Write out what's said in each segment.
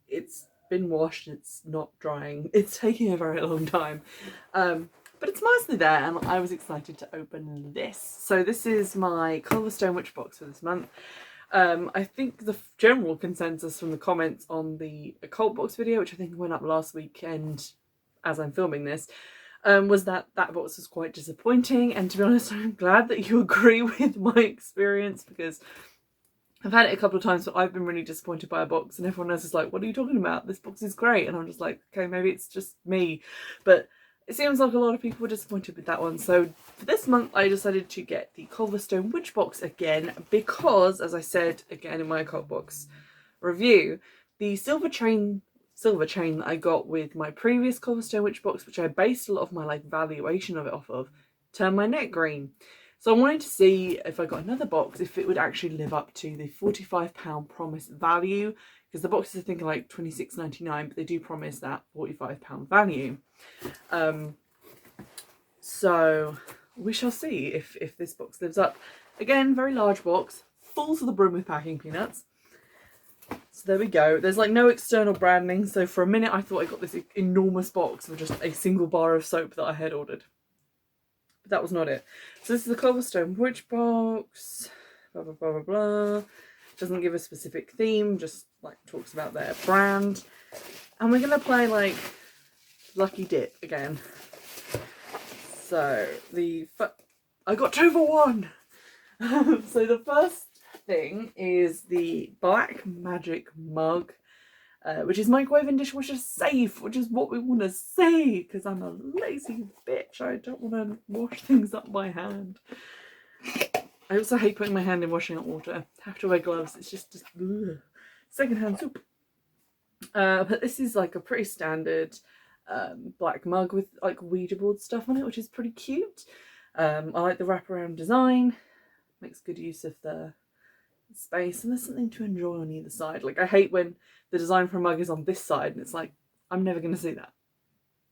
it's been washed, it's not drying, it's taking a very long time. But it's mostly there, and I was excited to open this. So this is my Culverstone Witch box for this month. I think the general consensus from the comments on the occult box video, which I think went up last weekend as I'm filming this, was that box was quite disappointing. And to be honest, I'm glad that you agree with my experience, because I've had it a couple of times where I've been really disappointed by a box and everyone else is like, what are you talking about? This box is great. And I'm just like, okay, maybe it's just me. But it seems like a lot of people were disappointed with that one. So for this month, I decided to get the Culverstone Witch box again because, as I said again in my occult box review, the silver chain that I got with my previous Culverstone Witch box, which I based a lot of my valuation of it off of, turned my net green. So I wanted to see if I got another box, if it would actually live up to the £45 promised value, because the boxes I think are like £26.99, but they do promise that £45 value. So we shall see if this box lives up. Again, very large box, full to the brim with packing peanuts. So there we go. There's no external branding, so for a minute I thought I got this enormous box with just a single bar of soap that I had ordered. But that was not it. So this is the Culverstone Witch box. Blah, blah, blah, blah, blah. Doesn't give a specific theme, just talks about their brand. And we're going to play Lucky Dip again. So I got 2 for 1. So the first thing is the Black Magic mug, which is microwave and dishwasher safe, which is what we want to see, because I'm a lazy bitch. I don't want to wash things up by hand. I also hate putting my hand in washing up water. Have to wear gloves. It's just ugh. Secondhand soup. But this is a pretty standard black mug with Ouija board stuff on it, which is pretty cute. I like the wraparound design. Makes good use of the space, and there's something to enjoy on either side. I hate when the design for a mug is on this side and it's I'm never going to see that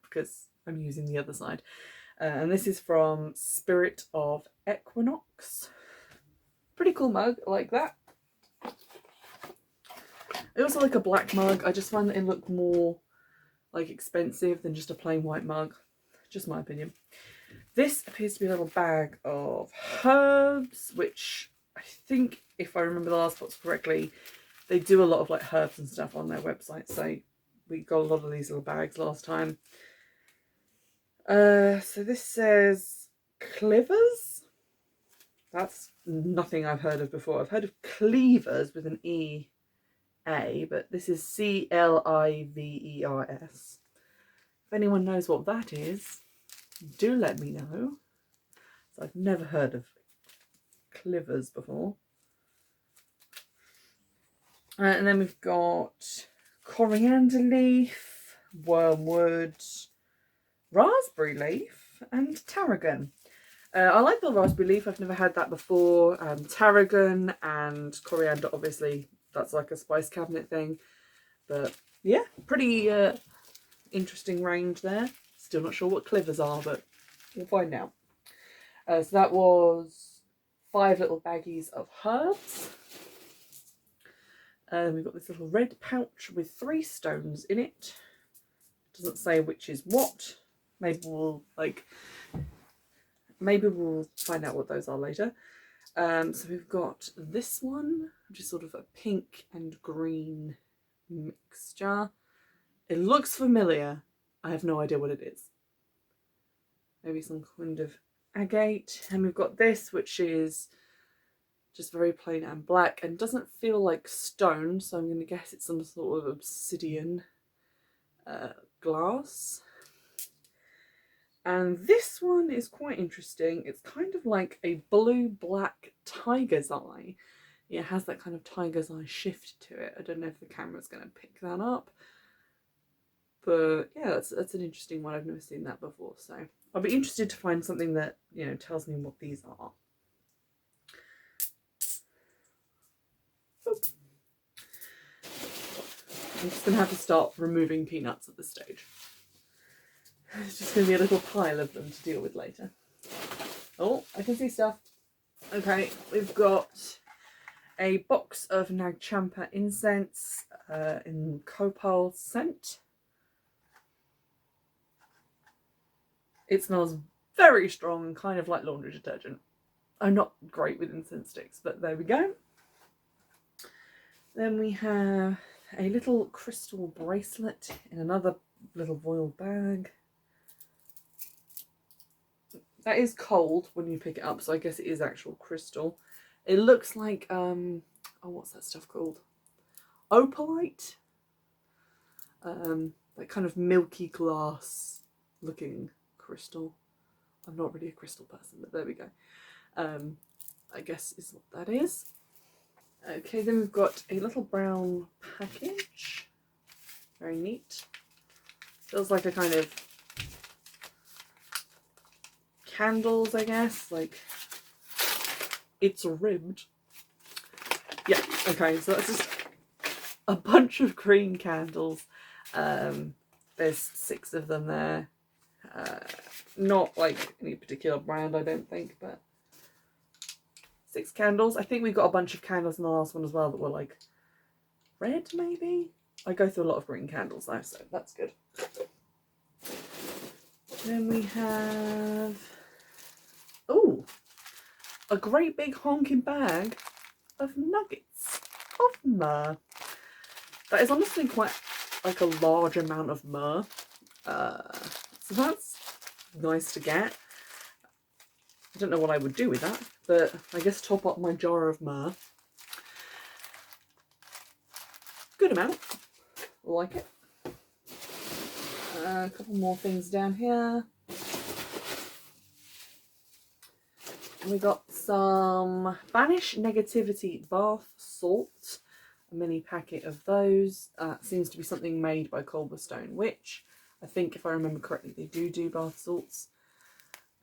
because I'm using the other side. And this is from Spirit of Equinox. Pretty cool mug. I like that. I also like a black mug. I just find that it looked more expensive than just a plain white mug. Just my opinion. This appears to be a little bag of herbs, which I think, if I remember the last box correctly, they do a lot of herbs and stuff on their website. So we got a lot of these little bags last time. So this says Clivers. That's nothing I've heard of before. I've heard of cleavers with an E-A, but this is C-L-I-V-E-R-S. If anyone knows what that is, do let me know. So I've never heard of clivers before. And then we've got coriander leaf, wormwood, raspberry leaf, and tarragon. I like the raspberry leaf. I've never had that before. Tarragon and coriander, obviously, that's a spice cabinet thing. But yeah, pretty interesting range there. Still not sure what clivers are, but we'll find out. So that was 5 little baggies of herbs. We've got this little red pouch with 3 stones in it. Doesn't say which is what. Maybe we'll find out what those are later. So we've got this one, which is sort of a pink and green mixture. It looks familiar. I have no idea what it is. Maybe some kind of agate. And we've got this, which is just very plain and black and doesn't feel like stone, so I'm going to guess it's some sort of obsidian glass. And this one is quite interesting. It's kind of like a blue-black tiger's eye. It has that kind of tiger's eye shift to it. I don't know if the camera's going to pick that up. But yeah, that's an interesting one. I've never seen that before. So I'll be interested to find something that, tells me what these are. Oop. I'm just going to have to start removing peanuts at this stage. It's just going to be a little pile of them to deal with later. Oh, I can see stuff. Okay, we've got a box of Nag Champa incense, in copal scent. It smells very strong, kind of like laundry detergent. I'm not great with incense sticks, but there we go. Then we have a little crystal bracelet in another little foil bag. That is cold when you pick it up, so I guess it is actual crystal. It looks like, oh, what's that stuff called? Opalite? That kind of milky glass looking crystal. I'm not really a crystal person, but there we go. I guess is what that is. Okay, then we've got a little brown package. Very neat. Feels like a kind of candles, I guess. Like, it's ribbed. Yeah, okay, so that's just a bunch of green candles. There's 6 of them there. Not like any particular brand, I don't think, but 6 candles. I think we got a bunch of candles in the last one as well that were like red, maybe? I go through a lot of green candles now, so that's good. Then we have, oh, a great big honking bag of nuggets of myrrh. That is honestly quite like a large amount of myrrh. So that's nice to get. I don't know what I would do with that, but I guess top up my jar of myrrh. Good amount. Like it. A couple more things down here. We got some Banish Negativity bath salt. A mini packet of those. Seems to be something made by Culverstone, which I think, if I remember correctly, they do bath salts.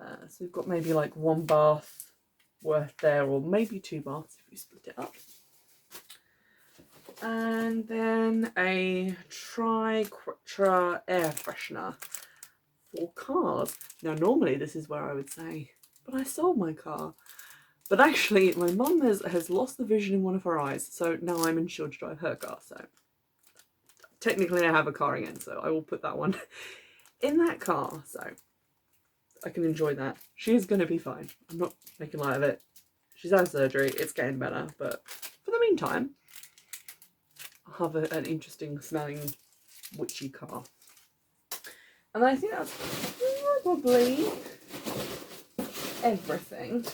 So we've got maybe like 1 bath worth there, or maybe 2 baths if we split it up. And then a Tri-Quatra air freshener for cars. Now normally this is where I would say, but I sold my car. But actually my mum has lost the vision in one of her eyes, so now I'm insured to drive her car. So technically I have a car again, so I will put that one in that car, so I can enjoy that. She is going to be fine. I'm not making light of it. She's had surgery, it's getting better, but for the meantime, I'll have an interesting smelling witchy car. And I think that's probably everything.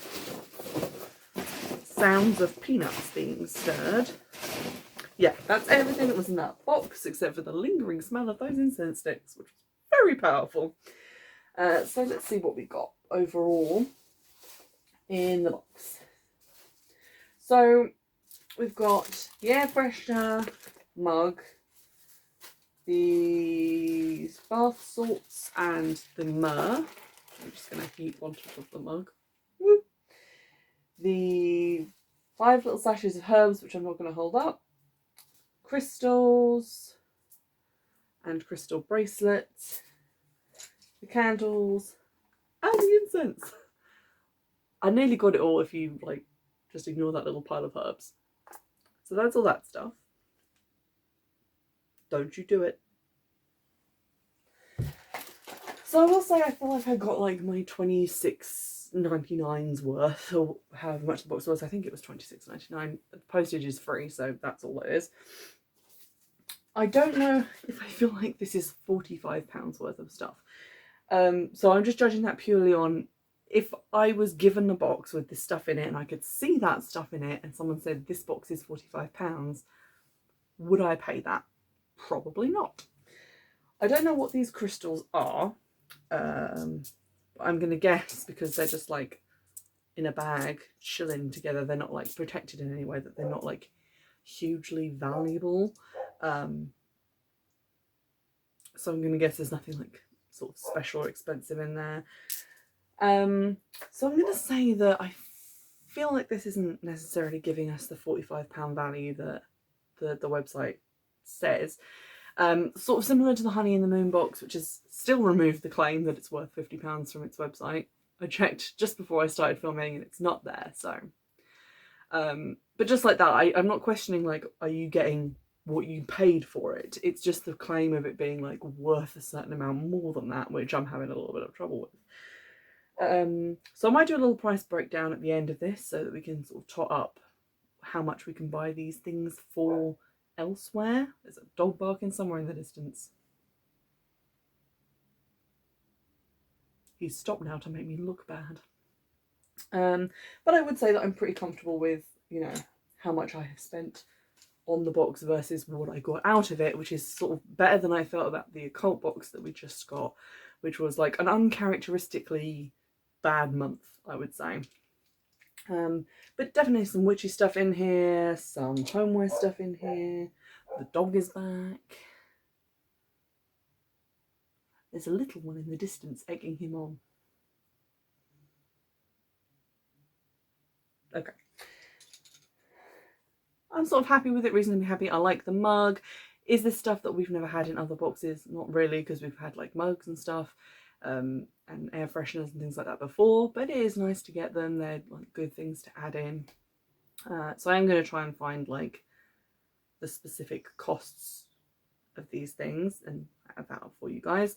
Sounds of peanuts being stirred. Yeah, that's everything that was in that box, except for the lingering smell of those incense sticks, which was very powerful. So let's see what we got overall in the box. So we've got the air freshener mug, these bath salts and the myrrh. I'm just going to heap on top of the mug. Woo. The 5 little sachets of herbs, which I'm not going to hold up. Crystals and crystal bracelets. The candles and the incense. I nearly got it all if you like just ignore that little pile of herbs. So that's all that stuff. Don't you do it. So I will say I feel like I got like my $26.99's worth, or however much the box was. I think it was $26.99. The postage is free, so that's all it is. I don't know if I feel like this is £45 worth of stuff. So I'm just judging that purely on, if I was given a box with this stuff in it and I could see that stuff in it and someone said this box is £45, would I pay that? Probably not. I don't know what these crystals are. I'm going to guess, because they're just like in a bag chilling together, they're not like protected in any way, that they're not like hugely valuable. So I'm going to guess there's nothing like sort of special or expensive in there. So I'm going to say that I feel like this isn't necessarily giving us the £45 value that the website says. Sort of similar to the Honey in the Moon box, which has still removed the claim that it's worth £50 from its website. I checked just before I started filming and it's not there, so. But just like that, I'm not questioning, like, are you getting what you paid for it. It's just the claim of it being like worth a certain amount more than that, which I'm having a little bit of trouble with. So I might do a little price breakdown at the end of this so that we can sort of tot up how much we can buy these things for elsewhere. There's a dog barking somewhere in the distance. He's stopped now to make me look bad. But I would say that I'm pretty comfortable with, you know, how much I have spent on the box versus what I got out of it, which is sort of better than I felt about the occult box that we just got, which was like an uncharacteristically bad month, I would say. But definitely some witchy stuff in here, some homeware stuff in here. The dog is back. There's a little one in the distance egging him on. Okay. I'm sort of happy with it, reasonably happy. I like the mug. Is this stuff that we've never had in other boxes? Not really, because we've had like mugs and stuff and air fresheners and things like that before, but it is nice to get them. They're like good things to add in. So I'm going to try and find like the specific costs of these things and add that up for you guys.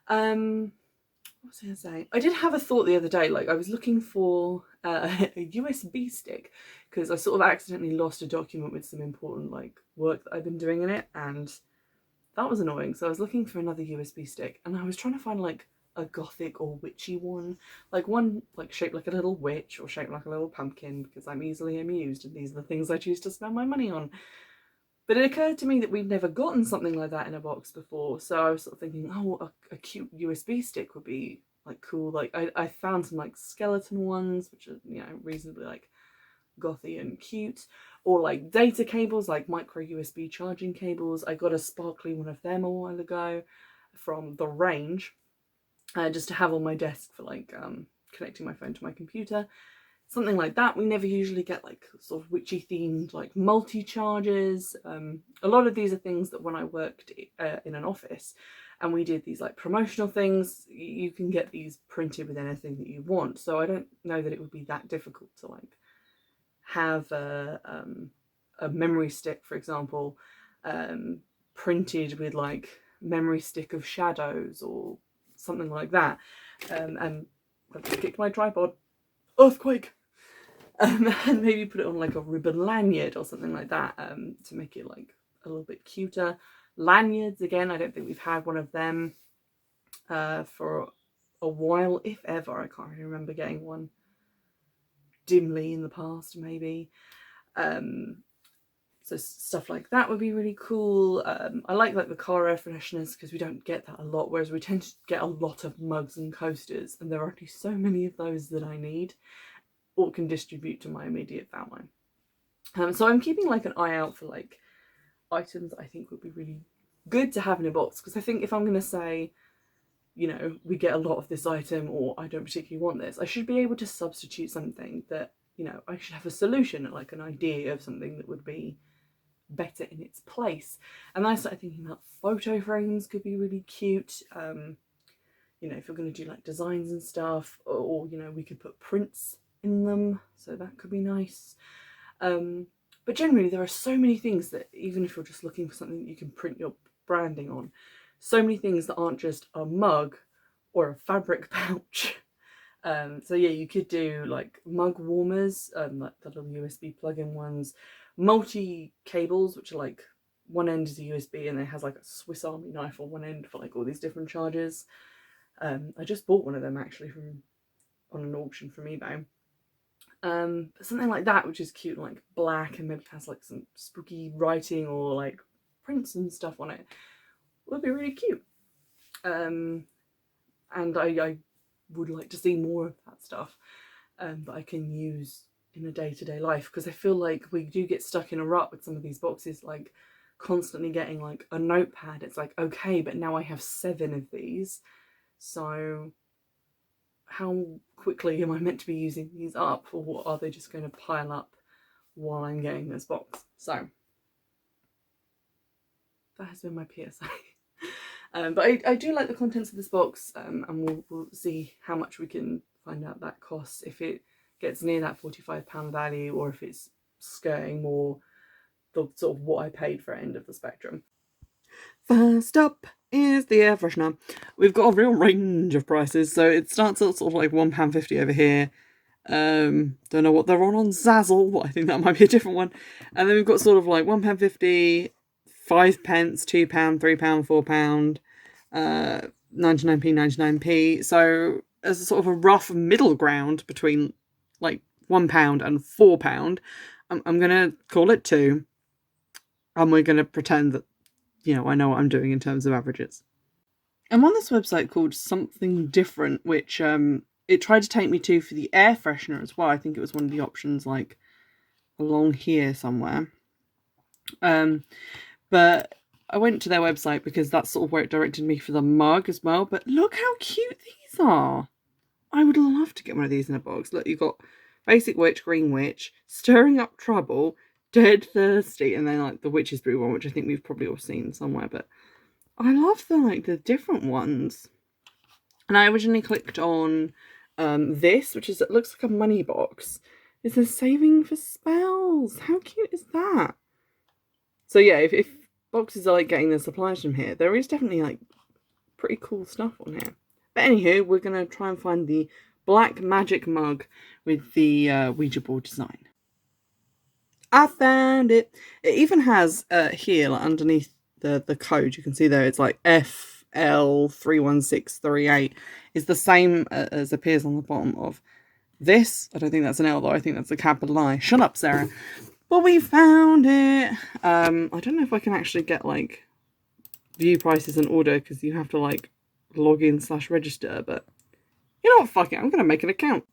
What was I going to say? I did have a thought the other day, like I was looking for a USB stick because I sort of accidentally lost a document with some important like work that I've been doing in it, and that was annoying. So I was looking for another USB stick and I was trying to find like a gothic or witchy one, like one like shaped like a little witch or shaped like a little pumpkin, because I'm easily amused and these are the things I choose to spend my money on. But it occurred to me that we'd never gotten something like that in a box before, so I was sort of thinking, oh, a cute USB stick would be like cool. Like I found some like skeleton ones, which are, you know, reasonably like gothy and cute, or like data cables, like micro USB charging cables. I got a sparkly one of them a while ago from The Range, just to have on my desk for like connecting my phone to my computer. Something like that. We never usually get like sort of witchy themed like multi-chargers. A lot of these are things that when I worked in an office and we did these like promotional things, you can get these printed with anything that you want. So I don't know that it would be that difficult to like have a memory stick, for example, printed with like memory stick of shadows or something like that. And I've just kicked my tripod. Earthquake. And maybe put it on like a ribbon lanyard or something like that, to make it like a little bit cuter. Lanyards, again, I don't think we've had one of them for a while, if ever. I can't really remember getting one dimly in the past, maybe. So stuff like that would be really cool. I like the car air fresheners because we don't get that a lot, whereas we tend to get a lot of mugs and coasters, and there are only so many of those that I need or can distribute to my immediate family. So I'm keeping like an eye out for like items that I think would be really good to have in a box, because I think if I'm going to say, you know, we get a lot of this item or I don't particularly want this, I should be able to substitute something that, you know, I should have a solution, like an idea of something that would be better in its place. And then I started thinking about photo frames could be really cute. You know, if you're going to do like designs and stuff, or you know, we could put prints in them, so that could be nice. But generally there are so many things that, even if you're just looking for something that you can print your branding on, so many things that aren't just a mug or a fabric pouch. So yeah, you could do like mug warmers, like the little USB plug-in ones, multi cables, which are like one end is a USB and it has like a Swiss Army knife on one end for like all these different chargers. I just bought one of them actually on an auction from eBay. But something like that, which is cute, like black, and maybe has like some spooky writing or like prints and stuff on it, would be really cute. And I would like to see more of that stuff that I can use in a day-to-day life, because I feel like we do get stuck in a rut with some of these boxes, like constantly getting like a notepad. It's like, okay, but now I have 7 of these, so how quickly am I meant to be using these up, or are they just going to pile up while I'm getting this box? So that has been my PSA. But I do like the contents of this box, and we'll see how much we can find out that costs, if it gets near that £45 value or if it's skirting more the sort of what I paid for end of the spectrum. First up is the air freshener. We've got a real range of prices, so it starts at sort of like £1.50 over here. Don't know what they're on Zazzle. I think that might be a different one. And then we've got sort of like £1.50, 5 pence, £2, £3, £4, 99p, 99p. So as a sort of a rough middle ground between like £1 and £4, I'm gonna call it 2, and we're gonna pretend that, you know, I know what I'm doing in terms of averages. I'm on this website called Something Different, which it tried to take me to for the air freshener as well. I think it was one of the options like along here somewhere. But I went to their website because that's sort of where it directed me for the mug as well. But look how cute these are. I would love to get one of these in a box. Look, you've got Basic Witch, Green Witch, Stirring Up Trouble, Dead Thirsty, and then like the Witch's Brew one, which I think we've probably all seen somewhere. But I love the different ones. And I originally clicked on this, which is, it looks like a money box. It says Saving for Spells. How cute is that? So yeah, if boxes are like getting their supplies from here, there is definitely like pretty cool stuff on here. But anywho, we're going to try and find the black magic mug with the Ouija board design. I found it. It even has here, like underneath the code, you can see there, it's like FL31638 is the same as appears on the bottom of this. I don't think that's an L though, I think that's a capital I. Shut up, Sarah. But we found it. I don't know if I can actually get like view prices and order, because you have to like log in / register, but you know what, fuck it, I'm gonna make an account.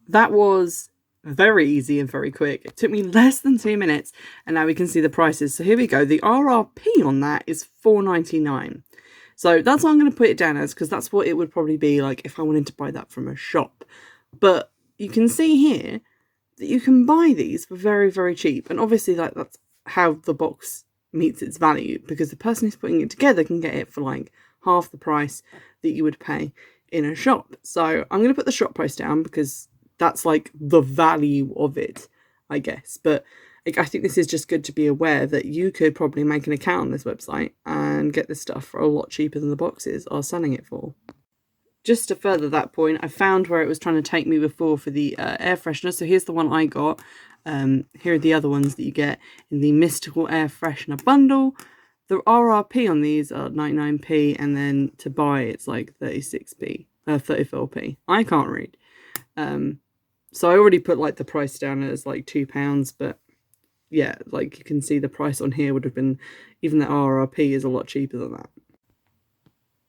That was very easy and very quick. It took me less than 2 minutes, and now we can see the prices. So here we go. The RRP on that is £4.99. So that's what I'm going to put it down as, because that's what it would probably be like if I wanted to buy that from a shop. But you can see here that you can buy these for very, very cheap. And obviously, like, that's how the box meets its value, because the person who's putting it together can get it for like half the price that you would pay in a shop. So I'm going to put the shop price down because that's like the value of it, I guess. But like, I think this is just good to be aware that you could probably make an account on this website and get this stuff for a lot cheaper than the boxes are selling it for. Just to further that point, I found where it was trying to take me before for the air freshener. So here's the one I got. Here are the other ones that you get in the Mystical Air Freshener bundle. The RRP on these are 99p, and then to buy it's like 34p. I can't read. So I already put like the price down as like £2, but yeah, like you can see the price on here would have been, even the RRP is a lot cheaper than that.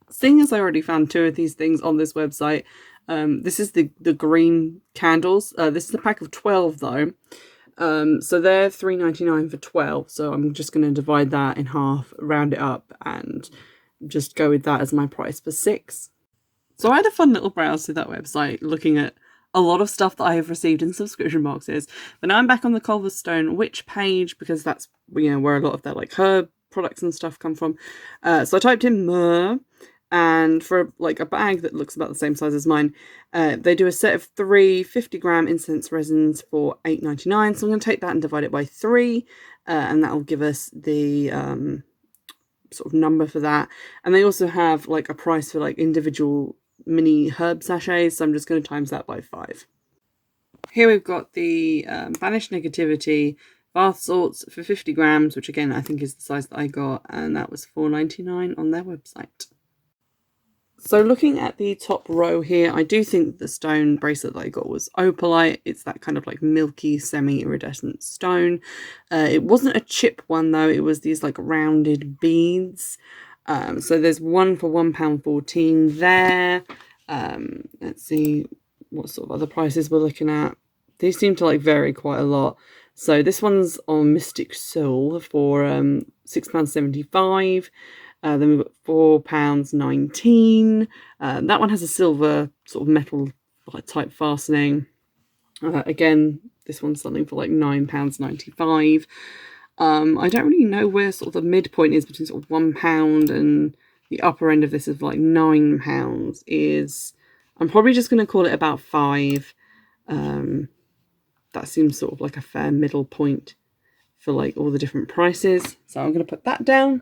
Seeing as I already found 2 of these things on this website, this is the green candles. This is a pack of 12 though. So they're £3.99 for 12. So I'm just going to divide that in half, round it up, and just go with that as my price for 6. So I had a fun little browse through that website, looking at a lot of stuff that I have received in subscription boxes. But now I'm back on the Culverstone Witch page, because that's, you know, where a lot of their like herb products and stuff come from. So I typed in myrrh, and for like a bag that looks about the same size as mine, they do a set of 3 50-gram incense resins for £8.99. So I'm going to take that and divide it by 3, and that will give us the sort of number for that. And they also have like a price for like individual mini herb sachets, so I'm just going to times that by 5. Here we've got the Banish Negativity bath salts for 50 grams, which again I think is the size that I got, and that was £4.99 on their website. So looking at the top row here, I do think the stone bracelet that I got was opalite. It's that kind of like milky semi-iridescent stone. It wasn't a chip one though, it was these like rounded beads. So there's one for £1.14 there. Let's see what sort of other prices we're looking at. These seem to like vary quite a lot. So this one's on Mystic Soul for £6.75. Then we've got £4.19. That one has a silver sort of metal type fastening. Again, this one's something for like £9.95. I don't really know where sort of the midpoint is between sort of £1 and the upper end of this of like £9 is. I'm probably just going to call it about 5. That seems sort of like a fair middle point for like all the different prices. So I'm going to put that down.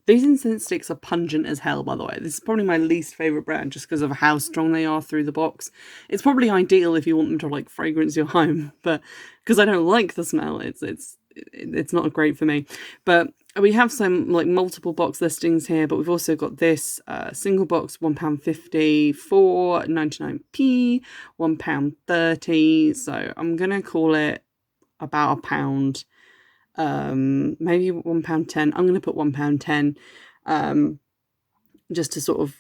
These incense sticks are pungent as hell, by the way. This is probably my least favourite brand just because of how strong they are through the box. It's probably ideal if you want them to like fragrance your home, but because I don't like the smell, it's not great for me. But we have some like multiple box listings here, but we've also got this single box, £1.50, 4.99p, £1.30. So I'm gonna call it about £1. Maybe £1.10. I'm going to put £1.10, just to sort of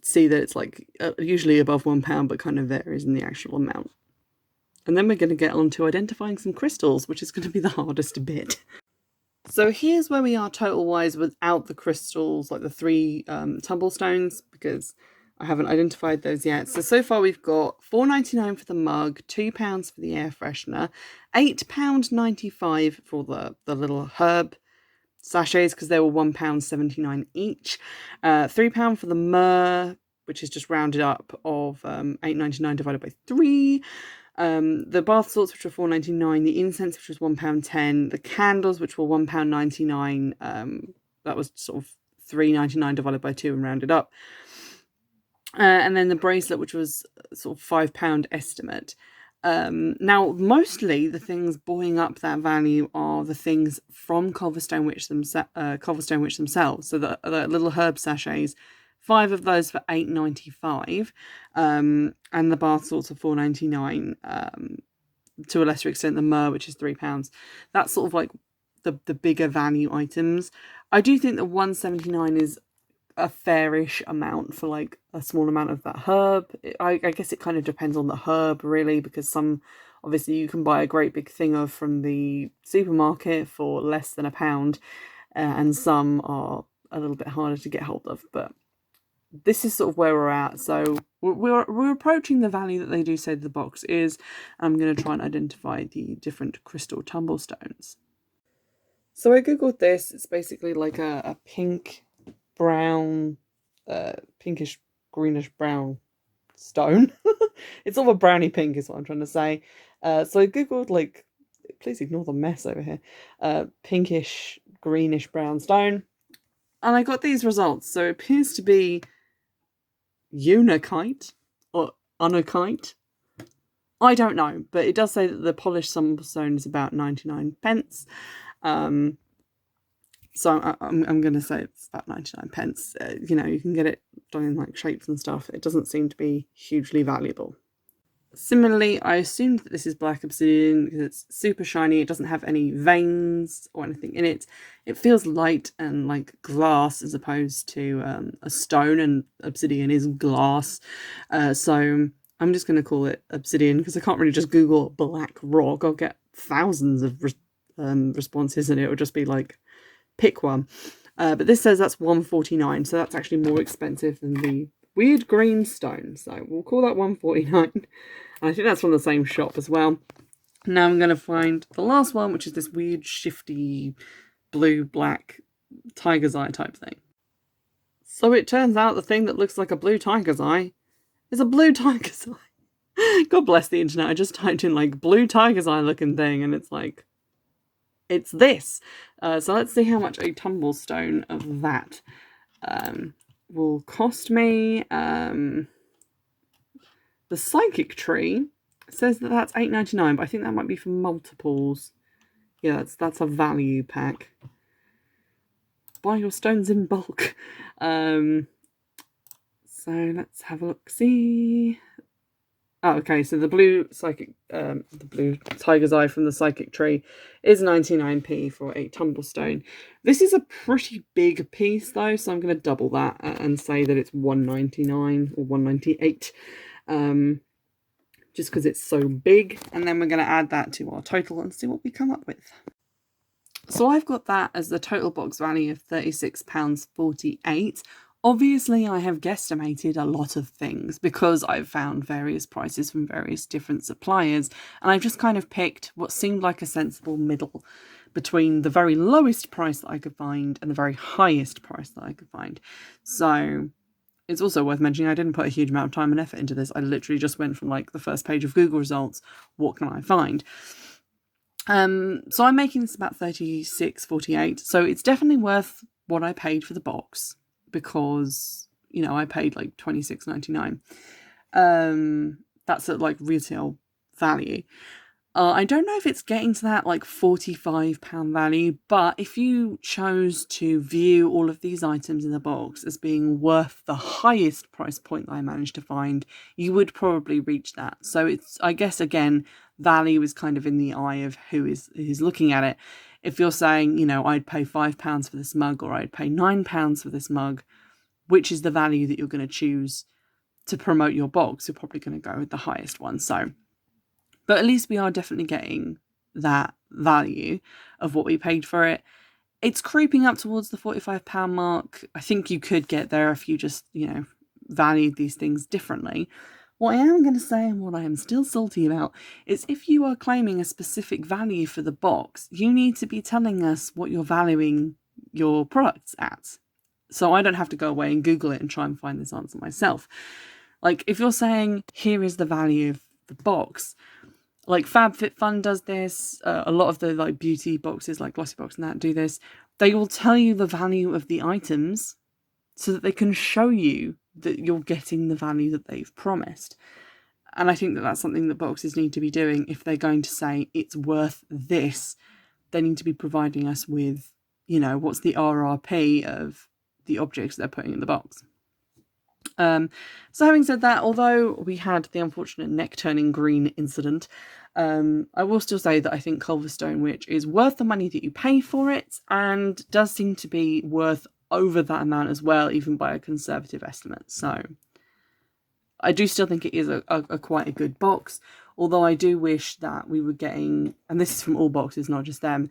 see that it's like usually above £1, but kind of varies in the actual amount. And then we're going to get on to identifying some crystals, which is going to be the hardest bit. So here's where we are total wise without the crystals, like the 3 tumblestones, because I haven't identified those yet. So far we've got £4.99 for the mug, £2 for the air freshener, £8.95 for the little herb sachets, because they were £1.79 each, £3 for the myrrh, which is just rounded up of £8.99 divided by 3, the bath salts, which were £4.99, the incense, which was £1.10, the candles, which were £1.99, that was sort of £3.99 divided by 2 and rounded up. And then the bracelet, which was sort of £5 estimate. Now, mostly the things buoying up that value are the things from Culverstone Witch themselves. So the little herb sachets, 5 of those for £8.95, and the bath salts are £4.99. To a lesser extent, the myrrh, which is £3. That's sort of like the bigger value items. I do think that £1.79 is a fairish amount for like a small amount of that herb. I guess it kind of depends on the herb really, because some obviously you can buy a great big thing of from the supermarket for less than £1, and some are a little bit harder to get hold of. But this is sort of where we're at. So we're approaching the value that they do say the box is. I'm going to try and identify the different crystal tumblestones. So I googled this. It's basically like a pink brown, pinkish greenish brown stone. It's sort of a brownie pink is what I'm trying to say. So I googled, like, please ignore the mess over here, pinkish greenish brown stone, and I got these results. So it appears to be unikite or unokite. I don't know, but it does say that the polished sunstone is about 99p. So I'm going to say it's about 99p. You know, you can get it done in like shapes and stuff. It doesn't seem to be hugely valuable. Similarly, I assumed that this is black obsidian because it's super shiny. It doesn't have any veins or anything in it. It feels light and like glass as opposed to a stone, and obsidian is glass. So I'm just going to call it obsidian because I can't really just Google black rock. I'll get thousands of responses and it will just be like, pick one. But this says that's £1.49, so that's actually more expensive than the weird green stone. So we'll call that £1.49. And I think that's from the same shop as well. Now I'm going to find the last one, which is this weird shifty blue-black tiger's eye type thing. So it turns out the thing that looks like a blue tiger's eye is a blue tiger's eye. God bless the internet. I just typed in like blue tiger's eye looking thing and it's like, it's this. So let's see how much a tumblestone of that will cost me. The psychic tree says that that's £8.99, but I think that might be for multiples. Yeah, that's a value pack. Buy your stones in bulk. So let's have a look. See. Oh, okay, so the blue psychic, the blue tiger's eye from the psychic tree is 99p for a tumblestone. This is a pretty big piece though, so I'm going to double that and say that it's £1.99 or £1.98, just because it's so big. And then we're going to add that to our total and see what we come up with. So I've got that as the total box value of £36.48. Obviously, I have guesstimated a lot of things because I've found various prices from various different suppliers, and I've just kind of picked what seemed like a sensible middle between the very lowest price that I could find and the very highest price that I could find. So it's also worth mentioning I didn't put a huge amount of time and effort into this. I literally just went from like the first page of Google results, what can I find? So I'm making this about $36.48. So it's definitely worth what I paid for the box, because, you know, I paid like $26.99. That's at like retail value. I don't know if it's getting to that like £45 value, but if you chose to view all of these items in the box as being worth the highest price point that I managed to find, you would probably reach that. So it's, I guess, again, value is kind of in the eye of who's looking at it. If you're saying, you know, I'd pay £5 for this mug, or I'd pay £9 for this mug, which is the value that you're going to choose to promote your box, you're probably going to go with the highest one. So, but at least we are definitely getting that value of what we paid for it. It's creeping up towards the £45 mark. I think you could get there if you just, you know, valued these things differently. What I am going to say, and what I am still salty about, is if you are claiming a specific value for the box, you need to be telling us what you're valuing your products at. So I don't have to go away and Google it and try and find this answer myself. Like, if you're saying, here is the value of the box, like FabFitFun does this, a lot of the like beauty boxes like Glossybox and that do this. They will tell you the value of the items so that they can show you that you're getting the value that they've promised. And I think that that's something that boxes need to be doing. If they're going to say it's worth this, they need to be providing us with, you know, what's the RRP of the objects they're putting in the box. So having said that, although we had the unfortunate neck turning green incident, I will still say that I think Culverstone Witch is worth the money that you pay for it, and does seem to be worth over that amount as well, even by a conservative estimate. So I do still think it is a quite a good box, although I do wish that we were getting, and this is from all boxes, not just them,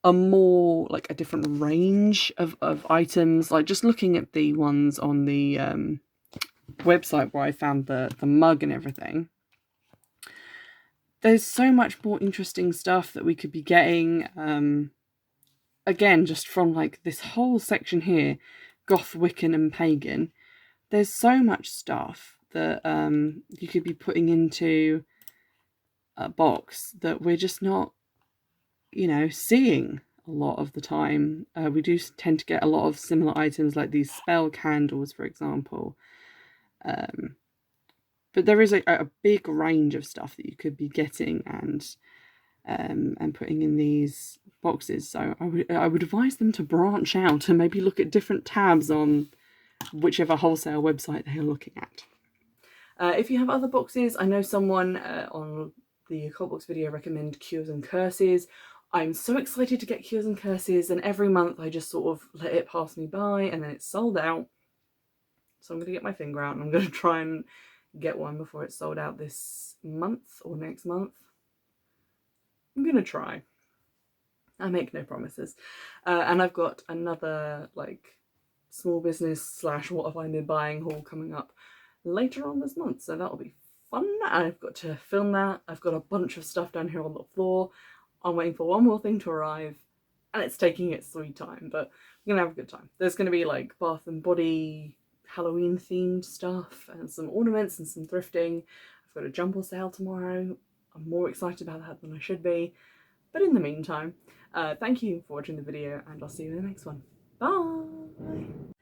a more, like, a different range of items. Like, just looking at the ones on the website where I found the mug and everything, there's so much more interesting stuff that we could be getting. Again, just from like this whole section here, Goth, Wiccan and Pagan, there's so much stuff that you could be putting into a box that we're just not, you know, seeing a lot of the time. We do tend to get a lot of similar items like these spell candles, for example. But there is a big range of stuff that you could be getting and putting in these boxes. So I would advise them to branch out and maybe look at different tabs on whichever wholesale website they are looking at. If you have other boxes, I know someone on the Occult Box video recommended Cures and Curses. I'm so excited to get Cures and Curses, and every month I just sort of let it pass me by and then it's sold out. So I'm going to get my finger out and I'm going to try and get one before it's sold out this month or next month. I'm going to try. I make no promises. And I've got another like small business slash what have I been buying haul coming up later on this month. So that'll be fun. I've got to film that. I've got a bunch of stuff down here on the floor. I'm waiting for one more thing to arrive and it's taking its sweet time, but I'm going to have a good time. There's going to be like Bath and Body Halloween themed stuff and some ornaments and some thrifting. I've got a jumble sale tomorrow. I'm more excited about that than I should be. But in the meantime, thank you for watching the video and I'll see you in the next one. Bye!